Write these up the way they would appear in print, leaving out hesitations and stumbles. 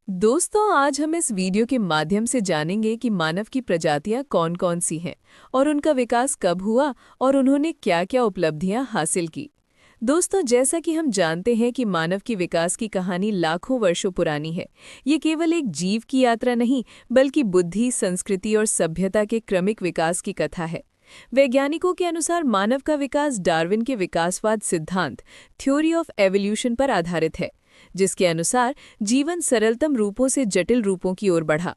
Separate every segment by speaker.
Speaker 1: दोस्तों, आज हम इस वीडियो के माध्यम से जानेंगे कि मानव की प्रजातियां कौन-कौन सी हैं और उनका विकास कब हुआ और उन्होंने क्या-क्या उपलब्धियां हासिल की। दोस्तों, जैसा कि हम जानते हैं कि मानव की विकास की कहानी लाखों वर्षों पुरानी है। ये केवल एक जीव की यात्रा नहीं, बल्कि बुद्धि, संस्कृति और सभ्यता के क्रमिक विकास की कथा है। वैज्ञानिकों के अनुसार मानव का विकास डार्विन के विकासवाद सिद्धांत थ्योरी ऑफ एवोल्यूशन पर आधारित है, जिसके अनुसार जीवन सरलतम रूपों से जटिल रूपों की ओर बढ़ा।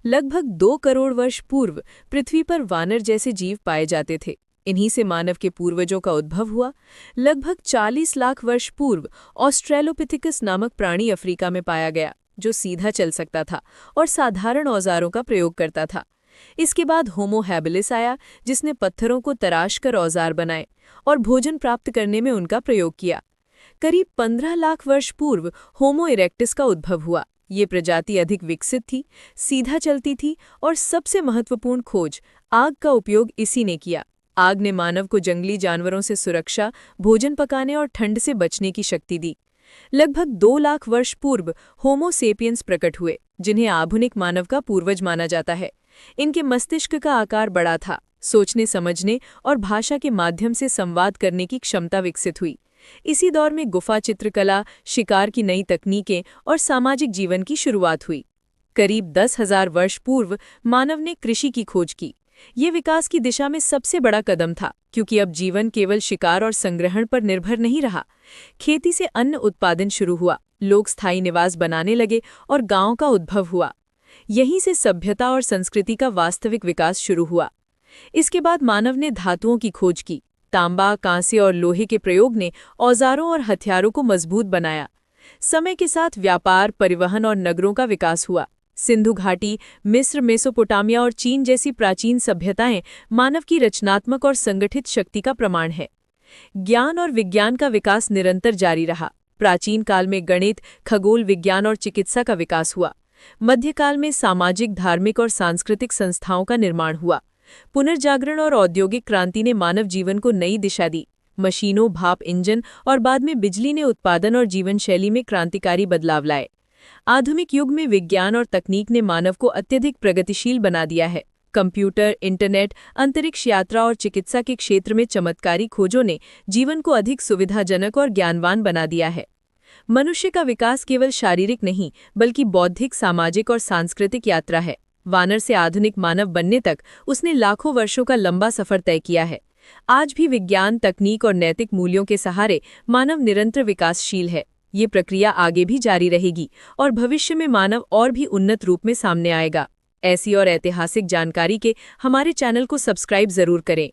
Speaker 1: लगभग 2 करोड़ वर्ष पूर्व पृथ्वी पर वानर जैसे जीव पाए जाते थे। इन्हीं से मानव के पूर्वजों का उद्भव हुआ। लगभग 40 लाख वर्ष पूर्व ऑस्ट्रेलोपिथिकस नामक प्राणी अफ्रीका में पाया गया, जो सीधा चल सकता था और साधारण औजारों का प्रयोग करता था। इसके बाद होमो हैबिलिस आया, जिसने पत्थरों को तराश कर औजार बनाए और भोजन प्राप्त करने में उनका प्रयोग किया। करीब 15 लाख वर्ष पूर्व होमो इरेक्टस का उद्भव हुआ। ये प्रजाति अधिक विकसित थी, सीधा चलती थी और सबसे महत्वपूर्ण खोज आग का उपयोग इसी ने किया। आग ने मानव को जंगली जानवरों से सुरक्षा, भोजन पकाने और ठंड से बचने की शक्ति दी। लगभग 2 लाख वर्ष पूर्व होमो सेपियंस प्रकट हुए, जिन्हें आधुनिक मानव का पूर्वज माना जाता है। इनके मस्तिष्क का आकार बड़ा था, सोचने समझने और भाषा के माध्यम से संवाद करने की क्षमता विकसित हुई। इसी दौर में गुफा चित्रकला, शिकार की नई तकनीकें और सामाजिक जीवन की शुरुआत हुई। करीब 10,000 वर्ष पूर्व मानव ने कृषि की खोज की। ये विकास की दिशा में सबसे बड़ा कदम था, क्योंकि अब जीवन केवल शिकार और संग्रहण पर निर्भर नहीं रहा। खेती से अन्न उत्पादन शुरू हुआ, लोग स्थायी निवास बनाने लगे और गांवों का उद्भव हुआ। यहीं से सभ्यता और संस्कृति का वास्तविक विकास शुरू हुआ। इसके बाद मानव ने धातुओं की खोज की। तांबा, कांसे और लोहे के प्रयोग ने औजारों और हथियारों को मजबूत बनाया। समय के साथ व्यापार, परिवहन और नगरों का विकास हुआ। सिंधु घाटी, मिस्र, मेसोपोटामिया और चीन जैसी प्राचीन सभ्यताएं मानव की रचनात्मक और संगठित शक्ति का प्रमाण है। ज्ञान और विज्ञान का विकास निरंतर जारी रहा। प्राचीन काल में गणित, खगोल विज्ञान और चिकित्सा का विकास हुआ। मध्यकाल में सामाजिक, धार्मिक और सांस्कृतिक संस्थाओं का निर्माण हुआ। पुनर्जागरण और औद्योगिक क्रांति ने मानव जीवन को नई दिशा दी। मशीनों, भाप इंजन और बाद में बिजली ने उत्पादन और जीवन शैली में क्रांतिकारी बदलाव लाए। आधुनिक युग में विज्ञान और तकनीक ने मानव को अत्यधिक प्रगतिशील बना दिया है। कंप्यूटर, इंटरनेट, अंतरिक्ष यात्रा और चिकित्सा के क्षेत्र में चमत्कारी खोजों ने जीवन को अधिक सुविधाजनक और ज्ञानवान बना दिया है। मनुष्य का विकास केवल शारीरिक नहीं, बल्कि बौद्धिक, सामाजिक और सांस्कृतिक यात्रा है। वानर से आधुनिक मानव बनने तक उसने लाखों वर्षों का लंबा सफर तय किया है। आज भी विज्ञान, तकनीक और नैतिक मूल्यों के सहारे मानव निरंतर विकासशील है। ये प्रक्रिया आगे भी जारी रहेगी और भविष्य में मानव और भी उन्नत रूप में सामने आएगा। ऐसी और ऐतिहासिक जानकारी के हमारे चैनल को सब्सक्राइब जरूर करें।